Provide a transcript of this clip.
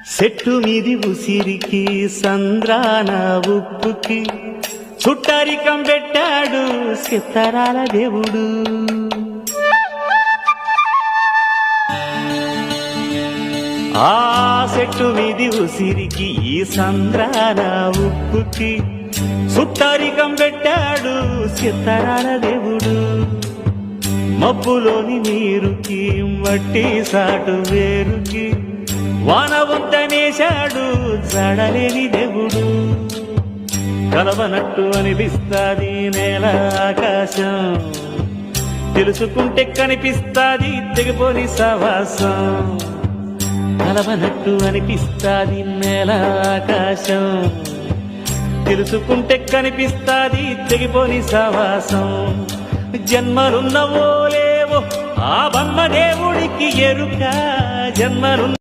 చెట్టు మీది ఉసిరికి సంద్రాన ఉప్పుకి చుట్టరికం పెట్టాడు సిత్తరాల దేవుడు. ఆ చెట్టు మీది ఉసిరికి ఈ సంద్రాన ఉప్పుకి చుట్టరికం పెట్టాడు సిత్తరాల దేవుడు. మబ్బులోని నీరుకి మట్టి సాటు వేరుకి వాన వంతనేశాడు జడలేని దేవుడు. కలవనట్టు అనిపిస్తాది నేల ఆకాశం, తెలుసుకుంటే కనిపిస్తాది తెగిపోని సవాసం. కలవనట్టు అనిపిస్తాది నేల ఆకాశం, తెలుసుకుంటే కనిపిస్తాది తెగిపోని సవాసం. జన్మలున్నవో లేవో ఆ బ్రహ్మదేవుడికి ఎరుక, జన్మలున్న